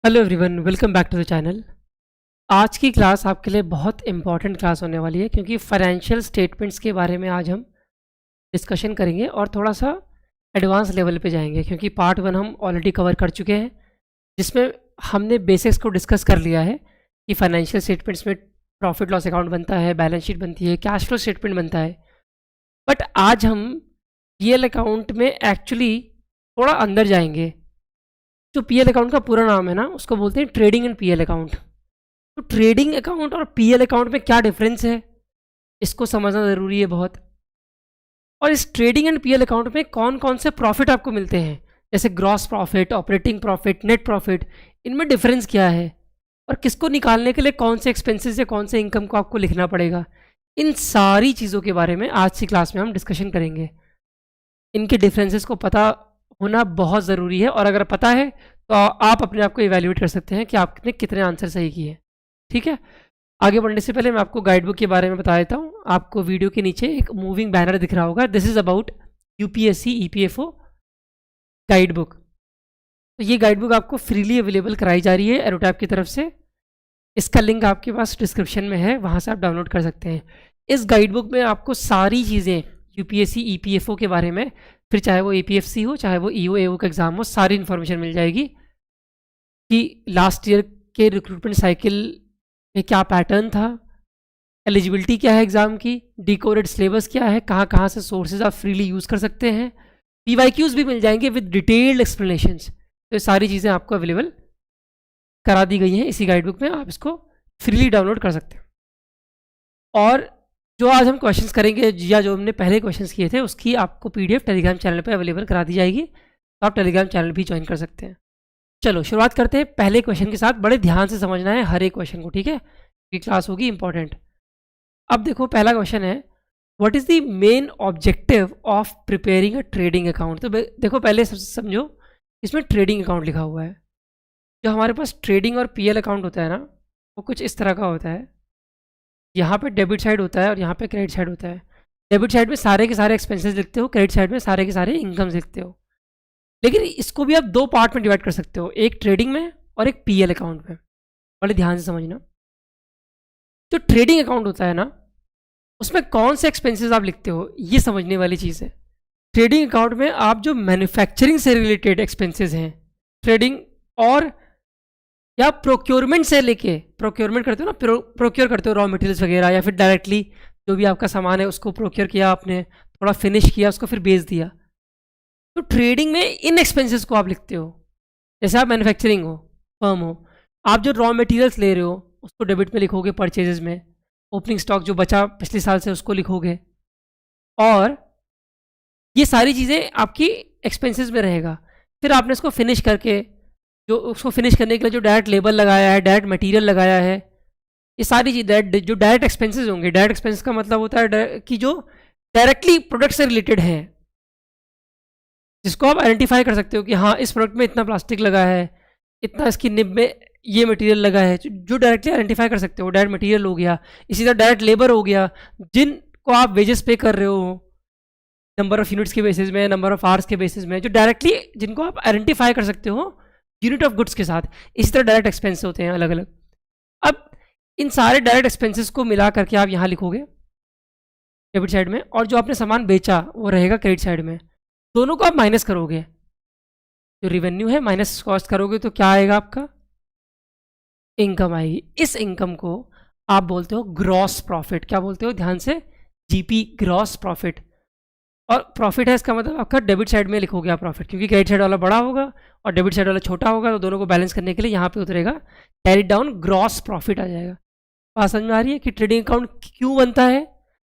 Hello everyone, welcome back to the channel. आज की class आपके लिए बहुत इंपॉर्टेंट क्लास होने वाली है क्योंकि फाइनेंशियल स्टेटमेंट्स के बारे में आज हम डिस्कशन करेंगे और थोड़ा सा एडवांस लेवल पे जाएंगे क्योंकि पार्ट 1 हम ऑलरेडी कवर कर चुके हैं, जिसमें हमने बेसिक्स को डिस्कस कर लिया है कि फाइनेंशियल स्टेटमेंट्स में प्रॉफिट लॉस अकाउंट बनता है, बैलेंस शीट बनती है, कैश फ्लो स्टेटमेंट बनता है। बट आज हम पीएल अकाउंट में एक्चुअली थोड़ा अंदर जाएंगे। जो पीएल अकाउंट का पूरा नाम है ना, उसको बोलते हैं ट्रेडिंग एंड पीएल अकाउंट। तो ट्रेडिंग अकाउंट और पीएल अकाउंट में क्या डिफरेंस है, इसको समझना ज़रूरी है बहुत। और इस ट्रेडिंग एंड पीएल अकाउंट में कौन कौन से प्रॉफिट आपको मिलते हैं, जैसे gross profit, operating profit, net profit, इनमें डिफरेंस क्या है और किसको निकालने के लिए कौन से एक्सपेंसेस या कौन से इनकम को आपको लिखना पड़ेगा, इन सारी चीज़ों के बारे में आज की क्लास में हम डिस्कशन करेंगे। इनके डिफरेंसेस को पता होना बहुत ज़रूरी है और अगर पता है तो आप अपने आप को इवैल्यूएट कर सकते हैं कि आपने कितने आंसर सही किए। ठीक है, आगे बढ़ने से पहले मैं आपको गाइड बुक के बारे में बता देता हूँ। आपको वीडियो के नीचे एक मूविंग बैनर दिख रहा होगा, this is about UPSC EPFO guide book. तो ये गाइड बुक आपको फ्रीली अवेलेबल कराई जा रही है एरोटैप की तरफ से। इसका लिंक आपके पास डिस्क्रिप्शन में है, वहाँ से आप डाउनलोड कर सकते हैं। इस गाइड बुक में आपको सारी चीज़ें यूपीएससी ईपीएफओ के बारे में, फिर चाहे वो ईपीएफसी हो चाहे वो ईओ एओ का एग्ज़ाम हो, सारी इन्फॉर्मेशन मिल जाएगी कि लास्ट ईयर के रिक्रूटमेंट साइकिल में क्या पैटर्न था, एलिजिबिलिटी क्या है एग्ज़ाम की, डिकोडेड सिलेबस क्या है, कहाँ कहाँ से सोर्सेज आप फ्रीली यूज़ कर सकते हैं, पीवाईक्यूज़ भी मिल जाएंगे विद डिटेल्ड एक्सप्लेनेशंस। तो ये सारी चीज़ें आपको अवेलेबल करा दी गई हैं इसी गाइड बुक में, आप इसको फ्रीली डाउनलोड कर सकते हैं। और जो आज हम क्वेश्चंस करेंगे या जो हमने पहले क्वेश्चंस किए थे, उसकी आपको पीडीएफ टेलीग्राम चैनल पर अवेलेबल करा दी जाएगी, तो आप टेलीग्राम चैनल भी ज्वाइन कर सकते हैं। चलो शुरुआत करते हैं पहले क्वेश्चन के साथ। बड़े ध्यान से समझना है हर एक क्वेश्चन को, ठीक है, क्योंकि क्लास होगी इंपॉर्टेंट। अब देखो पहला क्वेश्चन है, what is the main objective of preparing a trading account. तो देखो पहले समझो, इसमें ट्रेडिंग अकाउंट लिखा हुआ है। जो हमारे पास ट्रेडिंग और पीएल अकाउंट होता है ना, वो कुछ इस तरह का होता है। यहाँ पे डेबिट साइड होता है और यहाँ पे क्रेडिट साइड होता है। डेबिट साइड में सारे के सारे एक्सपेंसेस लिखते हो, क्रेडिट साइड में सारे के सारे इनकम्स लिखते हो। लेकिन इसको भी आप दो पार्ट में डिवाइड कर सकते हो, एक ट्रेडिंग में और एक पीएल अकाउंट में। बड़े ध्यान से समझना, जो ट्रेडिंग अकाउंट होता है ना, उसमें कौन से एक्सपेंसेस आप लिखते हो, ये समझने वाली चीज़ है। ट्रेडिंग अकाउंट में आप जो मैन्युफैक्चरिंग से रिलेटेड एक्सपेंसेस हैं, ट्रेडिंग और या प्रोक्योरमेंट से लेके, प्रोक्योरमेंट करते हो ना, प्रोक्योर करते हो रॉ मटेरियल्स वगैरह, या फिर डायरेक्टली जो भी आपका सामान है उसको प्रोक्योर किया आपने, थोड़ा फिनिश किया, उसको फिर बेच दिया। तो ट्रेडिंग में इन एक्सपेंसेस को आप लिखते हो। जैसे आप मैन्युफैक्चरिंग हो, फर्म हो, आप जो रॉ मटेरियल्स ले रहे हो उसको डेबिट में लिखोगे, परचेजेस में ओपनिंग स्टॉक जो बचा पिछले साल से उसको लिखोगे, और ये सारी चीज़ें आपकी एक्सपेंसेस में रहेगा। फिर आपने इसको फिनिश करके, जो उसको फिनिश करने के लिए जो डायरेक्ट लेबर लगाया है, डायरेक्ट मटेरियल लगाया है, ये सारी चीज़ जो डायरेक्ट एक्सपेंसेस होंगे। डायरेक्ट एक्सपेंसेस का मतलब होता है कि जो डायरेक्टली प्रोडक्ट से रिलेटेड है, जिसको आप आइडेंटिफाई कर सकते हो कि हाँ इस प्रोडक्ट में इतना प्लास्टिक लगा है, इतना इसकी निब में ये मटेरियल लगा है, जो डायरेक्टली आइडेंटिफाई कर सकते हो, डायरेक्ट मटेरियल हो गया। इसी तरह डायरेक्ट लेबर हो गया, जिनको आप वेजेस पे कर रहे हो नंबर ऑफ यूनिट्स के बेसिस में, नंबर ऑफ आवर्स के बेसिस में, जो डायरेक्टली जिनको आप आइडेंटिफाई कर सकते हो यूनिट ऑफ गुड्स के साथ। इसी तरह डायरेक्ट एक्सपेंस होते हैं अलग अलग। अब इन सारे डायरेक्ट एक्सपेंसेस को मिला करके आप यहाँ लिखोगे डेबिट साइड में, और जो आपने सामान बेचा वो रहेगा क्रेडिट साइड में। दोनों को आप माइनस करोगे, जो रिवेन्यू है माइनस कॉस्ट करोगे, तो क्या आएगा आपका, इनकम आएगी। इस इनकम को आप बोलते हो ग्रॉस प्रॉफिट। क्या बोलते हो, ध्यान से, जीपी, ग्रॉस प्रॉफिट। और प्रॉफिट है इसका मतलब आपका डेबिट साइड में लिखोगे आप प्रॉफिट, क्योंकि क्रेडिट साइड वाला बड़ा होगा और डेबिट साइड वाला छोटा होगा, तो दोनों को बैलेंस करने के लिए यहाँ पे उतरेगा, कैरी डाउन ग्रॉस प्रॉफिट आ जाएगा। बात समझ में आ रही है कि ट्रेडिंग अकाउंट क्यों बनता है।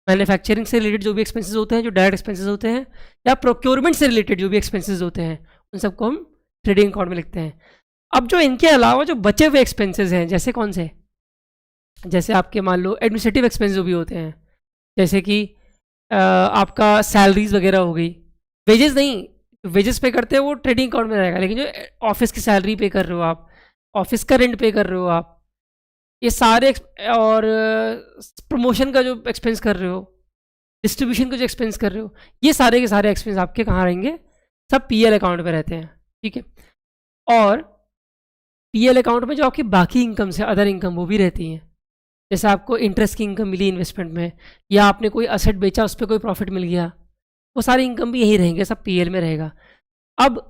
मैन्युफैक्चरिंग से रिलेटेड जो भी एक्सपेंसेस होते हैं, जो डायरेक्ट एक्सपेंसेस होते हैं, या प्रोक्योरमेंट से रिलेटेड जो भी एक्सपेंसेस होते हैं, उन सबको हम ट्रेडिंग अकाउंट में लिखते हैं। अब जो इनके अलावा जो बचे हुए एक्सपेंसेस हैं, जैसे कौन से, जैसे आपके मान लो एडमिनिस्ट्रेटिव एक्सपेंस जो भी होते हैं, जैसे कि आपका सैलरीज वगैरह हो गई, वेजेस नहीं, वेजेस पे करते हैं वो ट्रेडिंग अकाउंट में रहेगा, लेकिन जो ऑफिस की सैलरी पे कर रहे हो आप, ऑफिस का रेंट पे कर रहे हो आप, ये सारे और प्रमोशन का जो एक्सपेंस कर रहे हो, डिस्ट्रीब्यूशन का जो एक्सपेंस कर रहे हो, ये सारे के सारे एक्सपेंस आपके कहाँ रहेंगे, सब पीएल अकाउंट पे रहते हैं। ठीक है, और पीएल अकाउंट में जो आपकी बाकी इनकम से अदर इनकम वो भी रहती हैं, जैसे आपको इंटरेस्ट की इनकम मिली इन्वेस्टमेंट में, या आपने कोई असेट बेचा उस पर कोई प्रॉफिट मिल गया, वो सारी इनकम भी यही रहेंगे, सब पीएल में रहेगा। अब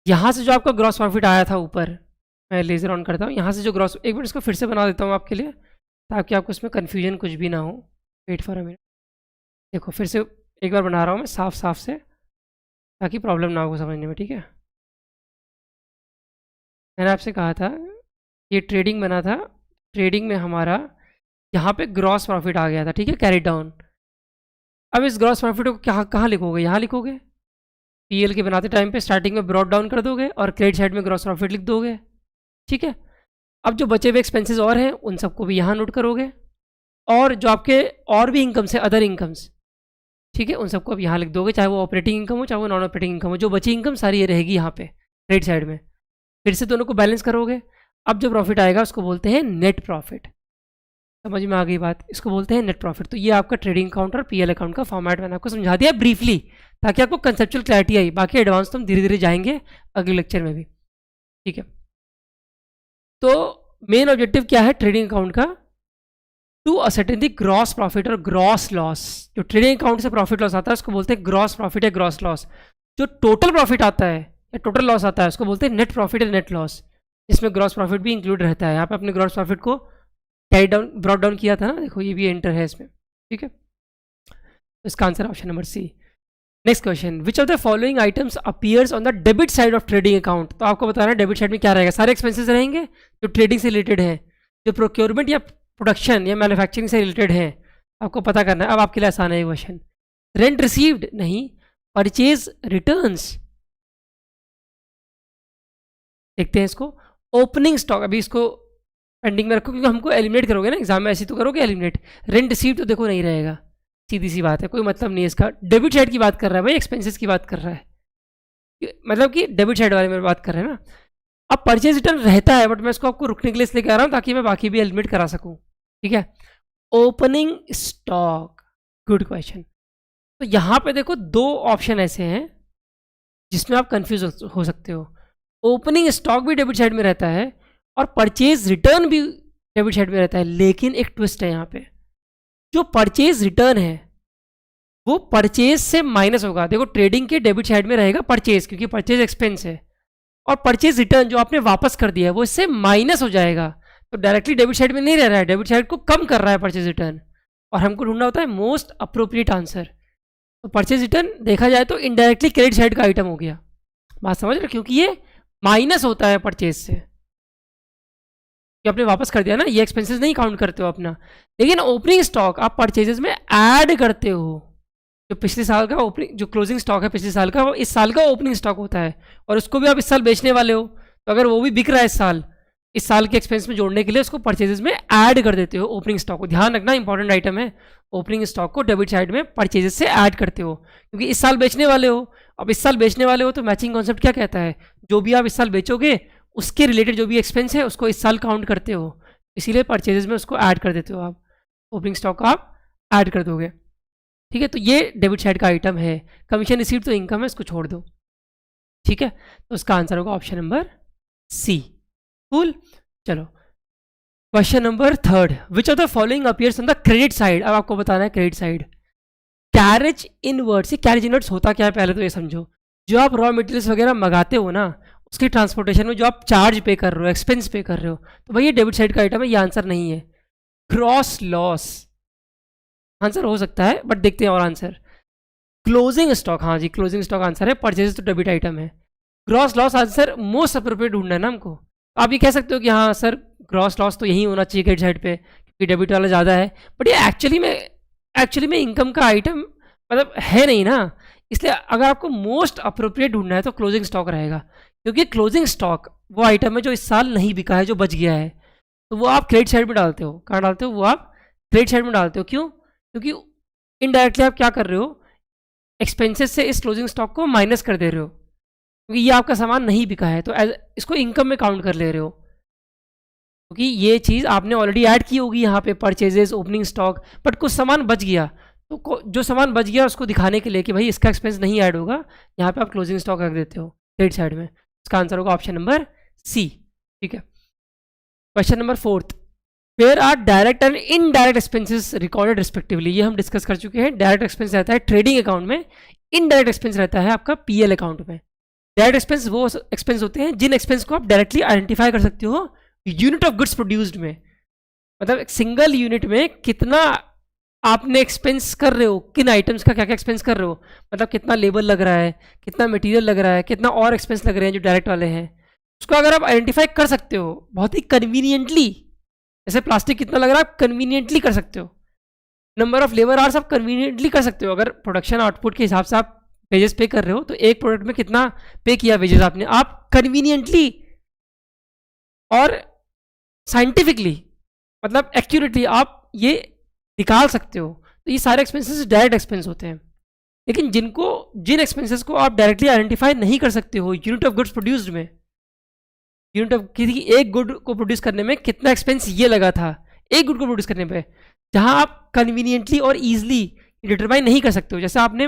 यहाँ से जो आपका ग्रॉस प्रॉफिट आया था ऊपर, मैं लेजर ऑन करता हूँ, यहाँ से जो ग्रॉस, एक मिनट इसको फिर से बना देता हूँ आपके लिए ताकि आपको इसमें कन्फ्यूजन कुछ भी ना हो। वेट फॉर अ मिनट, देखो फिर से एक बार बना रहा हूँ मैं साफ साफ से ताकि प्रॉब्लम ना हो समझने में, ठीक है। मैंने आपसे कहा था ये ट्रेडिंग बना था, ट्रेडिंग में हमारा यहाँ पे ग्रॉस प्रॉफिट आ गया था, ठीक है, कैरी डाउन। अब इस ग्रॉस प्रॉफिट को कहाँ लिखोगे, यहाँ लिखोगे, पीएल के बनाते टाइम पे स्टार्टिंग में ब्रॉड डाउन कर दोगे और क्रेडिट साइड में ग्रॉस प्रॉफिट लिख दोगे, ठीक है। अब जो बचे हुए एक्सपेंसेस और हैं उन सबको भी यहाँ नोट करोगे, और जो आपके और भी इनकम से अदर इनकम्स, ठीक है, उन सबको अब यहाँ लिख दोगे, चाहे वो ऑपरेटिंग इनकम हो चाहे वो नॉन ऑपरेटिंग इनकम हो। जो बची इनकम सारी ये रहेगी यहाँ पे क्रेडिट साइड में। फिर से दोनों को बैलेंस करोगे, अब जो प्रॉफिट आएगा उसको बोलते हैं नेट प्रॉफिट। समझ में आ गई बात, इसको बोलते हैं नेट प्रॉफिट। तो ये आपका ट्रेडिंग अकाउंट और पीएल अकाउंट का फॉर्मेट मैंने आपको समझा दिया ब्रीफली ताकि आपको कंसेप्चुअल क्लैरिटी आई। बाकी एडवांस तो हम धीरे धीरे जाएंगे अगले लेक्चर में भी, ठीक है। तो मेन ऑब्जेक्टिव क्या है ट्रेडिंग अकाउंट का, to ascertain the gross profit और ग्रॉस लॉस। जो ट्रेडिंग अकाउंट से प्रॉफिट लॉस आता है उसको बोलते हैं ग्रॉस प्रॉफिट या ग्रॉस लॉस। जो टोटल प्रॉफिट आता है या टोटल लॉस आता है उसको बोलते हैं नेट प्रॉफिट या नेट लॉस, जिसमें ग्रॉस प्रॉफिट भी इंक्लूड रहता है। यहाँ पे अपने ग्रॉस प्रॉफिट को कैरी डाउन ब्रॉड डाउन किया था ना, देखो ये भी एंटर है इसमें, ठीक है। तो इसका answer option number C. Next question, which of the following items appears on the debit side of trading account. तो आपको बताना है डेबिट साइड में क्या रहेगा, सारे एक्सपेंसेस रहेंगे जो ट्रेडिंग से रिलेटेड है, जो प्रोक्योरमेंट या प्रोडक्शन या मैन्युफैक्चरिंग से रिलेटेड है, आपको पता करना है। अब आपके लिए आसान है ये क्वेश्चन। रेंट रिसीव्ड नहीं, परचेज रिटर्न्स, देखते हैं इसको। ओपनिंग स्टॉक, अभी इसको पेंडिंग में रखो क्योंकि हमको एलिमिनेट करोगे ना एग्जाम में, ऐसे तो करोगे एलिमिनेट। रेंट रिसीव्ड तो देखो नहीं रहेगा, सीधी सी बात है, कोई मतलब नहीं है इसका। डेबिट साइड की बात कर रहा है भाई, एक्सपेंसेस की बात कर रहा है, मतलब कि डेबिट साइड वाले में बात कर रहे हैं ना। अब परचेज रिटर्न रहता है बट मैं इसको आपको रुकने के लिए इसलिए कह रहा हूँ ताकि मैं बाकी भी एलिमिनेट करा सकूँ, ठीक है। Opening stock, good question. तो यहाँ पे देखो दो ऑप्शन ऐसे हैं जिसमें आप कंफ्यूज हो सकते हो। ओपनिंग स्टॉक भी डेबिट साइड में रहता है और परचेज रिटर्न भी डेबिट साइड में रहता है, लेकिन एक ट्विस्ट है यहाँ पे। जो परचेज रिटर्न है वो परचेज से माइनस होगा। देखो ट्रेडिंग के डेबिट साइड में रहेगा परचेज क्योंकि परचेज एक्सपेंस है, और परचेज रिटर्न जो आपने वापस कर दिया है वो इससे माइनस हो जाएगा। तो डायरेक्टली डेबिट साइड में नहीं रह रहा है, डेबिट साइड को कम कर रहा है परचेज रिटर्न, और हमको ढूंढना होता है मोस्ट अप्रोप्रिएट आंसर। तो परचेज रिटर्न देखा जाए तो इनडायरेक्टली क्रेडिट साइड का आइटम हो गया, बात समझ रहे, क्योंकि ये माइनस होता है परचेज से, कि आपने वापस कर दिया ना, ये एक्सपेंसेस नहीं काउंट करते हो अपना। लेकिन ओपनिंग स्टॉक आप परचेजेस में ऐड करते हो। जो पिछले साल का ओपनिंग, जो क्लोजिंग स्टॉक है पिछले साल का, वो इस साल का ओपनिंग स्टॉक होता है, और उसको भी आप इस साल बेचने वाले हो। तो अगर वो भी बिक रहा है इस साल के एक्सपेंस में जोड़ने के लिए उसको परचेजेस में ऐड कर देते हो ओपनिंग स्टॉक को। ध्यान रखना इंपॉर्टेंट आइटम है, ओपनिंग स्टॉक को डेबिट साइड में परचेजेस से ऐड करते हो क्योंकि इस साल बेचने वाले हो। अब इस साल बेचने वाले हो तो मैचिंग कॉन्सेप्ट क्या कहता है, जो भी आप इस साल बेचोगे उसके रिलेटेड जो भी एक्सपेंस है उसको इस साल काउंट करते हो, इसीलिए परचेजेस में उसको ऐड कर देते हो। आप ओपनिंग स्टॉक को आप ऐड कर दोगे, ठीक है। तो ये डेबिट साइड का आइटम है। कमीशन रिसीव तो इनकम है, इसको छोड़ दो, ठीक है। तो उसका आंसर होगा ऑप्शन नंबर सी। कूल, चलो question number third, which of the following appears on the credit side. अब आपको बताना है क्रेडिट साइड। कैरेज इनवर्ड्स, ये कैरेज इनवर्ड्स होता क्या है पहले तो ये समझो। जो आप रॉ मटेरियल्स वगैरह मंगाते हो ना, उसकी ट्रांसपोर्टेशन में जो आप चार्ज पे कर रहे हो, एक्सपेंस पे कर रहे हो, तो भाई ये डेबिट साइड का आइटम है, ये आंसर नहीं है। क्रॉस लॉस आंसर हो सकता है बट देखते हैं और आंसर। क्लोजिंग स्टॉक, हाँ जी क्लोजिंग स्टॉक आंसर है, परचेज तो डेबिट आइटम है। Gross loss answer most appropriate ढूंढना है ना हमको। आप ये कह सकते हो कि हाँ सर ग्रॉस लॉस तो यही होना चाहिए क्रेडिट साइड पे क्योंकि डेबिट वाला ज़्यादा है, बट ये एक्चुअली में इनकम का आइटम मतलब है नहीं ना। इसलिए अगर आपको मोस्ट अप्रोप्रिएट ढूंढना है तो क्लोजिंग स्टॉक रहेगा, क्योंकि क्लोजिंग स्टॉक वो आइटम है जो इस साल नहीं बिका है, जो बच गया है, तो वो आप क्रेडिट साइड में डालते हो। कहाँ डालते हो, वो आप क्रेडिट साइड में डालते हो। क्यों, क्योंकि इनडायरेक्टली आप क्या कर रहे हो, एक्सपेंसेस से इस क्लोजिंग स्टॉक को माइनस कर दे रहे हो, क्योंकि ये आपका सामान नहीं बिका है, तो इसको इनकम में काउंट कर ले रहे हो, क्योंकि ये चीज़ आपने ऑलरेडी ऐड की होगी यहाँ पे परचेजेस ओपनिंग स्टॉक, बट कुछ सामान बच गया, तो जो सामान बच गया उसको दिखाने के लिए कि भाई इसका एक्सपेंस नहीं ऐड होगा, यहाँ पे आप क्लोजिंग स्टॉक रख देते हो क्रेडिट साइड में। इसका आंसर होगा ऑप्शन नंबर सी, ठीक है। Question number 4, where are direct and indirect expenses recorded respectively. ये हम डिस्कस कर चुके हैं। डायरेक्ट एक्सपेंस रहता है ट्रेडिंग अकाउंट में, इनडायरेक्ट एक्सपेंस रहता है आपका पीएल अकाउंट में। डायरेक्ट एक्सपेंस वो एक्सपेंस होते हैं जिन एक्सपेंस को आप डायरेक्टली आइडेंटिफाई कर सकते हो यूनिट ऑफ गुड्स प्रोड्यूस्ड में, मतलब एक सिंगल यूनिट में कितना आपने एक्सपेंस कर रहे हो, किन आइटम्स का क्या क्या एक्सपेंस कर रहे हो, मतलब कितना लेबर लग रहा है, कितना मटेरियल लग रहा है, कितना और एक्सपेंस लग रहे हैं जो डायरेक्ट वाले हैं, उसको अगर आप आइडेंटिफाई कर सकते हो बहुत ही कन्वीनियंटली, जैसे प्लास्टिक कितना लग रहा है आप कन्वीनियंटली कर सकते हो, नंबर ऑफ लेबर आवर्स आप कन्वीनियंटली कर सकते हो। अगर प्रोडक्शन आउटपुट के हिसाब से आप वेजेस पे कर रहे हो तो एक प्रोडक्ट में कितना पे किया वेजेस आपने, आप कन्वीनियंटली और साइंटिफिकली मतलब एक्यूरेटली आप ये निकाल सकते हो। तो ये सारे एक्सपेंसेस डायरेक्ट एक्सपेंस होते हैं। लेकिन जिन एक्सपेंसेस को आप डायरेक्टली आइडेंटिफाई नहीं कर सकते हो यूनिट ऑफ गुड्स प्रोड्यूस्ड में, यूनिट ऑफ किसी एक गुड को प्रोड्यूस करने में कितना एक्सपेंस ये लगा था एक गुड को प्रोड्यूस करने पे, जहां आप कन्वीनियंटली और ईजिली डिटरमाइन नहीं कर सकते हो। जैसे आपने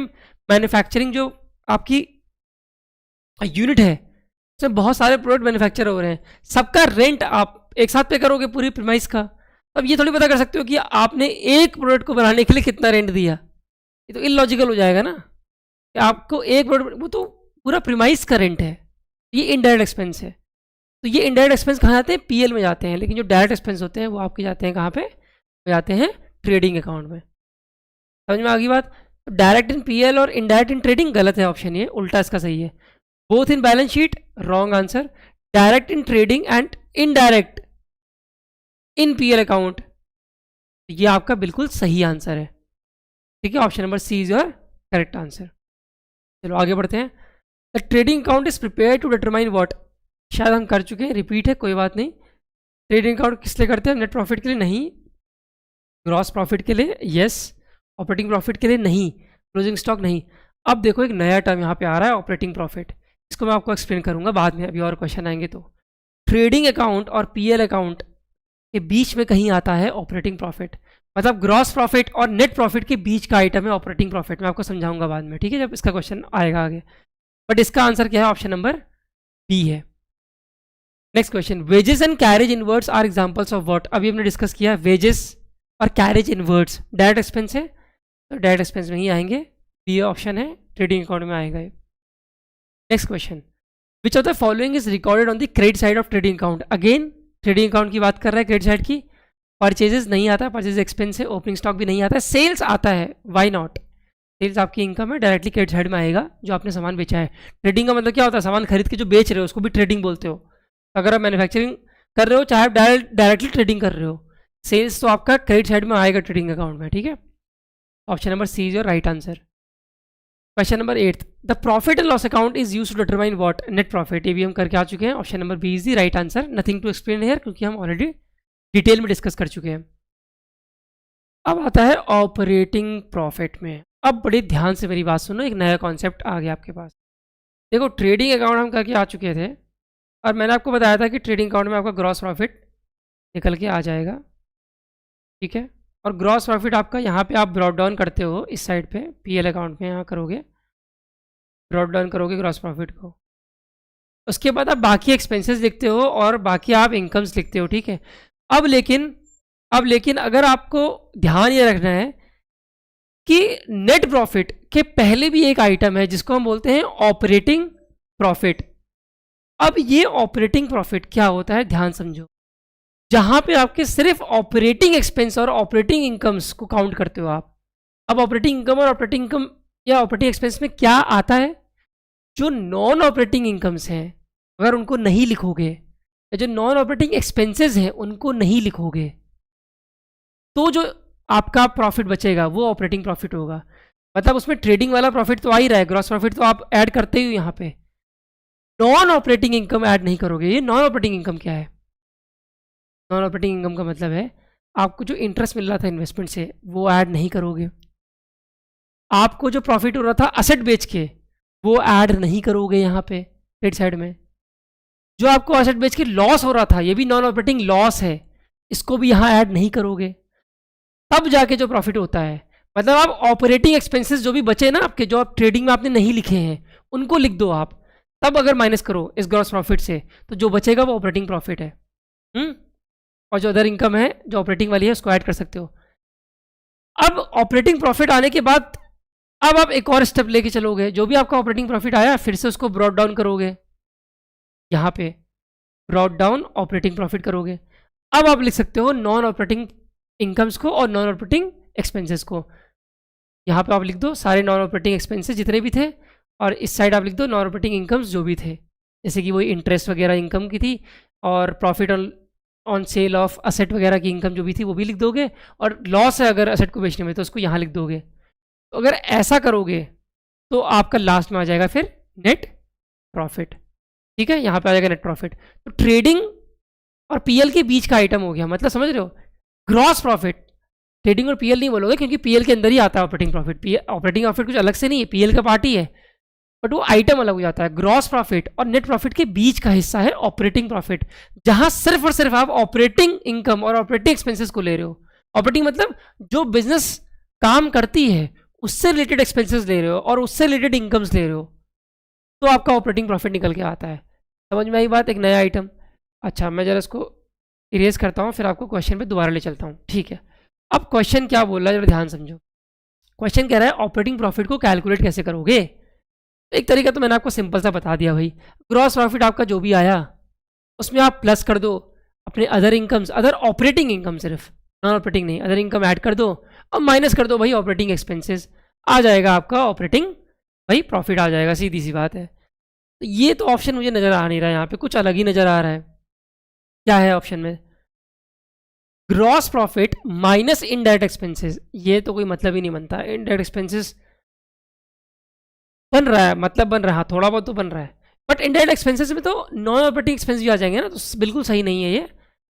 मैन्युफैक्चरिंग जो आपकी यूनिट है उसमें बहुत सारे प्रोडक्ट मैन्युफैक्चर हो रहे हैं, सबका रेंट आप एक साथ पे करोगे पूरी प्रीमाइस का, अब ये थोड़ी पता कर सकते हो कि आपने एक प्रोडक्ट को बनाने के लिए कितना रेंट दिया। ये तो इलॉजिकल हो जाएगा ना कि आपको एक प्रोडक्ट, वो तो पूरा प्रीमाइस का रेंट है, ये इनडायरेक्ट एक्सपेंस है। तो ये इनडायरेक्ट एक्सपेंस कहाँ जाते हैं, पीएल में जाते हैं। लेकिन जो डायरेक्ट एक्सपेंस होते हैं वो आपके जाते हैं कहाँ पे, वो जाते हैं ट्रेडिंग अकाउंट में। समझ में आ गई बात। डायरेक्ट इन पीएल और इनडायरेक्ट इन ट्रेडिंग गलत है ऑप्शन, ये उल्टा इसका सही है। Both in balance sheet wrong answer. Direct in trading and indirect in PL account, ये आपका बिल्कुल सही आंसर है। ठीक है, option number C is your correct answer. चलो आगे बढ़ते हैं। The trading account is prepare to determine what, शायद हम कर चुके हैं, रिपीट है कोई बात नहीं। ट्रेडिंग अकाउंट किस लिए करते हैं, नेट प्रॉफिट के लिए नहीं, ग्रॉस प्रॉफिट के लिए यस, ऑपरेटिंग प्रॉफिट के लिए नहीं, क्लोजिंग स्टॉक नहीं। अब देखो एक नया टर्म यहाँ पे आ रहा है ऑपरेटिंग प्रॉफिट, इसको मैं आपको एक्सप्लेन करूंगा बाद में, अभी और क्वेश्चन आएंगे तो। ट्रेडिंग अकाउंट और पीएल अकाउंट के बीच में कहीं आता है ऑपरेटिंग प्रॉफिट, मतलब ग्रॉस प्रॉफिट और नेट प्रॉफिट के बीच का आइटम है ऑपरेटिंग प्रॉफिट। मैं आपको समझाऊंगा बाद में, ठीक है, जब इसका क्वेश्चन आएगा आगे। बट इसका आंसर क्या है, ऑप्शन नंबर बी है। Next question, wages and carriage inwards are examples of what. अभी हमने डिस्कस किया वेजेस और कैरेज इनवर्ड्स डायरेक्ट एक्सपेंस है, तो डायरेक्ट एक्सपेंस में ही आएंगे, बी ऑप्शन है, ट्रेडिंग अकाउंट में आएगा। Next question, which of the following is recorded on the credit side of trading account. Again trading account की बात कर रहा है, क्रेडिट साइड की। परचेजेस नहीं आता, परचेज एक्सपेंस है, ओपनिंग स्टॉक भी नहीं आता है, सेल्स आता है, वाई नॉट। सेल्स आपकी इनकम है, डायरेक्टली क्रेडिट साइड में आएगा जो आपने सामान बेचा है। ट्रेडिंग का मतलब क्या होता है, सामान खरीद के जो बेच रहे हो उसको भी ट्रेडिंग बोलते हो। अगर आप मैन्युफैक्चरिंग कर रहे हो चाहे आप डायरेक्टली ट्रेडिंग कर रहे हो, सेल्स तो आपका क्रेडिट साइड में आएगा ट्रेडिंग अकाउंट में, ठीक है। Option number C is your right answer. Question number 8, the profit and loss account is use to determine what, net profit. ये भी हम करके आ चुके हैं, option number B is the right answer. Nothing to explain here क्योंकि हम already detail में डिस्कस कर चुके हैं। अब आता है ऑपरेटिंग प्रॉफिट में। अब बड़े ध्यान से मेरी बात सुनो, एक नया कॉन्सेप्ट आ गया आपके पास। देखो ट्रेडिंग अकाउंट हम करके आ चुके थे और मैंने आपको बताया था कि ट्रेडिंग अकाउंट में आपका ग्रॉस प्रॉफिट निकल के आ जाएगा, ठीक है। और ग्रॉस प्रॉफिट आपका यहाँ पे आप ब्रॉड डाउन करते हो इस साइड पे, पीएल अकाउंट में यहाँ करोगे, ब्रॉड डाउन करोगे ग्रॉस प्रॉफिट को। उसके बाद आप बाकी एक्सपेंसेस लिखते हो और बाकी आप इनकम्स लिखते हो, ठीक है। अब लेकिन अगर आपको ध्यान ये रखना है कि नेट प्रॉफिट के पहले भी एक आइटम है जिसको हम बोलते हैं ऑपरेटिंग प्रॉफिट। अब ये ऑपरेटिंग प्रॉफिट क्या होता है, ध्यान समझो। जहां पे आपके सिर्फ ऑपरेटिंग एक्सपेंस और ऑपरेटिंग इनकम्स को काउंट करते हो आप। अब ऑपरेटिंग इनकम और ऑपरेटिंग इनकम या ऑपरेटिंग एक्सपेंस में क्या आता है, जो नॉन ऑपरेटिंग इनकम्स हैं अगर उनको नहीं लिखोगे, या जो नॉन ऑपरेटिंग एक्सपेंसेस हैं उनको नहीं लिखोगे, तो जो आपका प्रॉफिट बचेगा वो ऑपरेटिंग प्रॉफिट होगा। मतलब उसमें ट्रेडिंग वाला प्रॉफिट तो आ ही रहा है, ग्रॉस प्रॉफिट तो आप ऐड करते ही यहाँ पे, नॉन ऑपरेटिंग इनकम ऐड नहीं करोगे। ये नॉन ऑपरेटिंग इनकम क्या है, नॉन ऑपरेटिंग इनकम का मतलब है आपको जो इंटरेस्ट मिल रहा था इन्वेस्टमेंट से वो ऐड नहीं करोगे, आपको जो प्रॉफिट हो रहा था असेट बेच के वो ऐड नहीं करोगे यहाँ पे क्रेडिट साइड में, जो आपको असेट बेच के लॉस हो रहा था ये भी नॉन ऑपरेटिंग लॉस है, इसको भी यहाँ ऐड नहीं करोगे, तब जाके जो प्रॉफिट होता है। मतलब आप ऑपरेटिंग एक्सपेंसेस जो भी बचे ना आपके, जो आप ट्रेडिंग में आपने नहीं लिखे हैं उनको लिख दो आप, तब अगर माइनस करो इस ग्रॉस प्रॉफिट से तो जो बचेगा वो ऑपरेटिंग प्रॉफिट है। और जो अदर इनकम है जो ऑपरेटिंग वाली है उसको ऐड कर सकते हो। अब ऑपरेटिंग प्रॉफिट आने के बाद अब आप एक और स्टेप लेके चलोगे, जो भी आपका ऑपरेटिंग प्रॉफिट आया फिर से उसको ब्रॉट डाउन करोगे, यहाँ पे ब्रॉट डाउन ऑपरेटिंग प्रॉफिट करोगे। अब आप लिख सकते हो नॉन ऑपरेटिंग इनकम्स को और नॉन ऑपरेटिंग एक्सपेंसेस को। यहाँ पे आप लिख दो सारे नॉन ऑपरेटिंग एक्सपेंसेस जितने भी थे, और इस साइड आप लिख दो नॉन ऑपरेटिंग इनकम्स जो भी थे, जैसे कि वही इंटरेस्ट वगैरह इनकम की थी, और profit on sale of asset वगैरह की इनकम जो भी थी वो भी लिख दोगे, और लॉस है अगर असेट को बेचने में तो उसको यहाँ लिख दोगे। तो अगर ऐसा करोगे तो आपका लास्ट में आ जाएगा फिर नेट प्रॉफिट। ठीक है, यहाँ पे आ जाएगा नेट प्रॉफिट। तो ट्रेडिंग और पीएल के बीच का आइटम हो गया, मतलब समझ रहे हो, ग्रॉस प्रॉफिट। ट्रेडिंग और पीएल नहीं बोलोगे क्योंकि पीएल के अंदर ही आता है ऑपरेटिंग प्रॉफिट। ऑपरेटिंग प्रॉफिट कुछ अलग से नहीं है, पीएल का पार्ट ही है, बट वो आइटम अलग हो जाता है। ग्रॉस प्रॉफिट और नेट प्रॉफिट के बीच का हिस्सा है ऑपरेटिंग प्रॉफिट, जहां सिर्फ और सिर्फ आप ऑपरेटिंग इनकम और ऑपरेटिंग एक्सपेंसेस को ले रहे हो। ऑपरेटिंग मतलब जो बिजनेस काम करती है उससे रिलेटेड एक्सपेंसेस ले रहे हो और उससे रिलेटेड इनकम्स ले रहे हो, तो आपका ऑपरेटिंग प्रॉफिट निकल के आता है। समझ में आई बात? एक नया आइटम। अच्छा, मैं जरा इसको इरेज करता हूँ, फिर आपको क्वेश्चन पे दोबारा ले चलता हूँ। ठीक है, अब क्वेश्चन क्या बोल रहा है जरा ध्यान समझो। क्वेश्चन कह रहा है ऑपरेटिंग प्रॉफिट को कैलकुलेट कैसे करोगे। एक तरीका तो मैंने आपको सिंपल सा बता दिया भाई, ग्रॉस प्रॉफिट आपका जो भी आया उसमें आप प्लस कर दो अपने other incomes, other operating income, सिर्फ नॉन ऑपरेटिंग नहीं, अदर इनकम ऐड कर दो और माइनस कर दो भाई ऑपरेटिंग एक्सपेंसेस, आ जाएगा आपका ऑपरेटिंग भाई प्रॉफिट आ जाएगा। सीधी सी बात है। तो ये तो ऑप्शन मुझे नज़र आ नहीं रहा है, यहाँ पे कुछ अलग ही नज़र आ रहा है। क्या है ऑप्शन में? Gross profit minus indirect expenses. ये तो कोई मतलब ही नहीं बनता। इनडायरेक्ट एक्सपेंसेस बन रहा है, मतलब बन रहा है, थोड़ा बहुत तो बन रहा है, बट इनडायरेक्ट एक्सपेंसेस में तो नॉन ऑपरेटिंग एक्सपेंस भी आ जाएंगे ना, तो बिल्कुल सही नहीं है, ये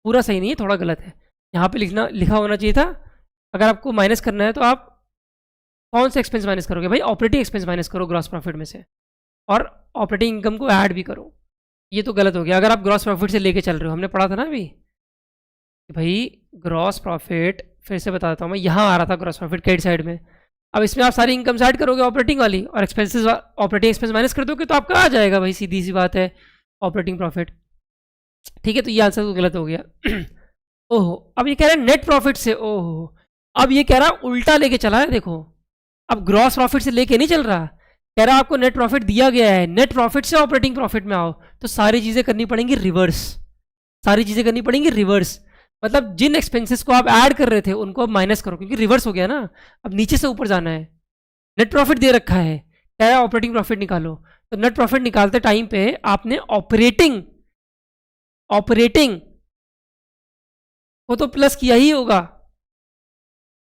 पूरा सही नहीं है, थोड़ा गलत है। यहाँ पे लिखा होना चाहिए था, अगर आपको माइनस करना है तो आप कौन सा एक्सपेंस माइनस करोगे भाई? ऑपरेटिंग एक्सपेंस माइनस करो ग्रॉस प्रॉफिट में से, और ऑपरेटिंग इनकम को ऐड भी करो। ये तो गलत हो गया। अगर आप ग्रॉस प्रॉफिट से लेके चल रहे हो, हमने पढ़ा था ना अभी भाई ग्रॉस प्रॉफिट, फिर से बताता हूँ मैं, यहाँ आ रहा था ग्रॉस प्रॉफिट क्रेडिट साइड में। अब इसमें आप सारी इनकम ऐड करोगे ऑपरेटिंग वाली, और एक्सपेंसेस ऑपरेटिंग एक्सपेंस माइनस कर दोगे तो आपका आ जाएगा भाई, सीधी सी बात है, ऑपरेटिंग प्रॉफिट। ठीक है, तो ये आंसर तो गलत हो गया। ओहो, अब ये कह रहा है नेट प्रॉफिट से। ओहो, अब ये कह रहा है उल्टा लेके चला है। देखो, अब ग्रॉस प्रॉफिट से लेके नहीं चल रहा, कह रहा है आपको नेट प्रॉफिट दिया गया है, नेट प्रॉफिट से ऑपरेटिंग प्रॉफिट में आओ, तो सारी चीज़ें करनी पड़ेंगी रिवर्स, सारी चीज़ें करनी पड़ेंगी रिवर्स। मतलब जिन एक्सपेंसेस को आप ऐड कर रहे थे उनको अब माइनस करो, क्योंकि रिवर्स हो गया ना, अब नीचे से ऊपर जाना है। नेट प्रॉफिट दे रखा है, कह रहा है ऑपरेटिंग प्रॉफिट निकालो, तो नेट प्रॉफिट निकालते टाइम पे आपने ऑपरेटिंग को तो प्लस किया ही होगा,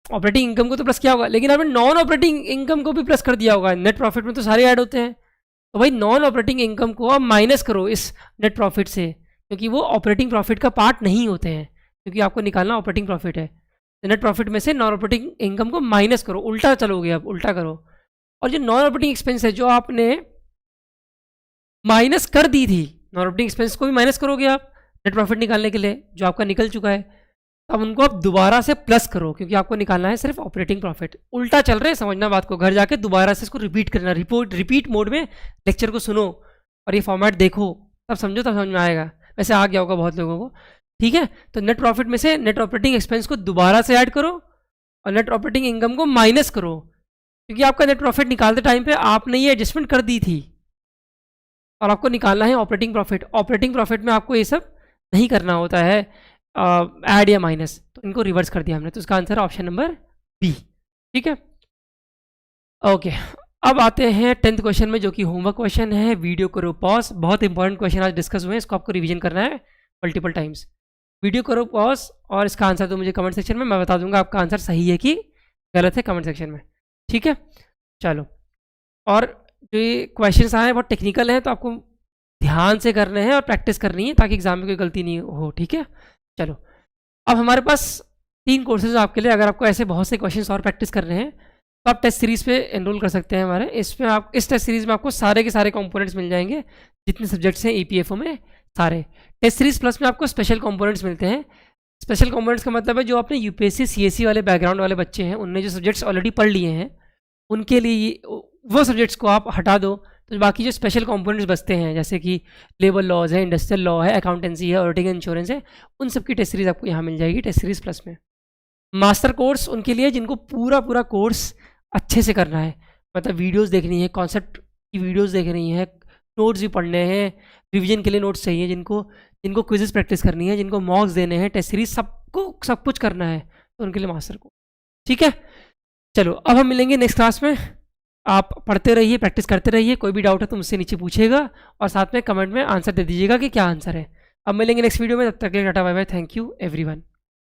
ऑपरेटिंग इनकम को तो प्लस किया होगा, लेकिन आपने नॉन ऑपरेटिंग इनकम को भी प्लस कर दिया होगा। नेट प्रॉफिट में तो सारे ऐड होते हैं, तो भाई नॉन ऑपरेटिंग इनकम को आप माइनस करो इस नेट प्रॉफिट से, क्योंकि वो ऑपरेटिंग प्रॉफिट का पार्ट नहीं होते हैं, क्योंकि आपको निकालना ऑपरेटिंग प्रॉफिट है। तो नेट प्रॉफिट में से नॉन ऑपरेटिंग इनकम को माइनस करो, उल्टा चलोगे, अब उल्टा करो। और जो नॉन ऑपरेटिंग एक्सपेंस है जो आपने माइनस कर दी थी, नॉन ऑपरेटिंग एक्सपेंस को भी माइनस करोगे आप नेट प्रॉफिट निकालने के लिए, जो आपका निकल चुका है। अब उनको आप दोबारा से प्लस करो, क्योंकि आपको निकालना है सिर्फ ऑपरेटिंग प्रॉफिट। उल्टा चल रहे हैं, समझना बात को, घर जाके दोबारा से इसको रिपीट करना, रिपीट मोड में लेक्चर को सुनो और ये फॉर्मेट देखो, तब समझो, तब समझ में आएगा। वैसे आ गया होगा बहुत लोगों को। ठीक है, तो नेट प्रॉफिट में से नेट ऑपरेटिंग एक्सपेंस को दोबारा से ऐड करो और नेट ऑपरेटिंग इनकम को माइनस करो, क्योंकि आपका नेट प्रॉफिट निकालते टाइम पे आपने ये एडजस्टमेंट कर दी थी और आपको निकालना है ऑपरेटिंग प्रॉफिट। ऑपरेटिंग प्रॉफिट में आपको ये सब नहीं करना होता है, ऐड या माइनस, तो इनको रिवर्स कर दिया हमने, तो इसका आंसर है ऑप्शन नंबर बी। ठीक है, ओके। अब आते हैं 10th क्वेश्चन में, जो कि होमवर्क क्वेश्चन है। वीडियो करो पॉज, बहुत इंपॉर्टेंट क्वेश्चन आज डिस्कस हुए हैं, इसको आपको रिवीजन करना है मल्टीपल टाइम्स। वीडियो करो पॉज और इसका आंसर तो मुझे कमेंट सेक्शन में, मैं बता दूंगा आपका आंसर सही है कि गलत है कमेंट सेक्शन में। ठीक है, चलो। और जो ये क्वेश्चन आए हैं बहुत टेक्निकल हैं, तो आपको ध्यान से करने हैं और प्रैक्टिस करनी है, ताकि एग्जाम में कोई गलती नहीं हो। ठीक है, चलो। अब हमारे पास 3 कोर्सेज आपके लिए, अगर आपको ऐसे बहुत से क्वेश्चंस और प्रैक्टिस करने हैं तो आप टेस्ट सीरीज़ पे एनरोल कर सकते हैं हमारे। इसमें आप इस टेस्ट सीरीज़ में आपको सारे के सारे कंपोनेंट्स मिल जाएंगे, जितने सब्जेक्ट्स हैं EPFO में सारे। टेस्ट सीरीज़ प्लस में आपको स्पेशल कंपोनेंट्स मिलते हैं। स्पेशल कंपोनेंट्स का मतलब है जो अपने UPSC CSE वाले बैकग्राउंड वाले बच्चे हैं, उनने जो सब्जेक्ट्स ऑलरेडी पढ़ लिए हैं, उनके लिए वो सब्जेक्ट्स को आप हटा दो, तो बाकी जो स्पेशल कंपोनेंट्स बचते हैं जैसे कि लेबर लॉज है, इंडस्ट्रियल लॉ है, अकाउंटेंसी है, ऑडिटिंग, इंश्योरेंस है, उन सब की टेस्ट सीरीज आपको यहाँ मिल जाएगी टेस्ट सीरीज प्लस में। मास्टर कोर्स उनके लिए जिनको पूरा कोर्स अच्छे से करना है, मतलब वीडियोस देखनी है, कॉन्सेप्ट की वीडियोस देखनी है, नोट्स भी पढ़ने हैं, रिवीजन के लिए नोट्स चाहिए, जिनको जिनको क्विजेस प्रैक्टिस करनी है, जिनको मॉक्स देने हैं, टेस्ट सीरीज सबको सब कुछ करना है, तो उनके लिए मास्टर कोर्स। ठीक है, चलो अब हम मिलेंगे नेक्स्ट क्लास में। आप पढ़ते रहिए, प्रैक्टिस करते रहिए, कोई भी डाउट है तो मुझसे नीचे पूछेगा और साथ में कमेंट में आंसर दे दीजिएगा कि क्या आंसर है। अब मिलेंगे नेक्स्ट वीडियो में, तब तक के लिए tata bye bye, thank you everyone.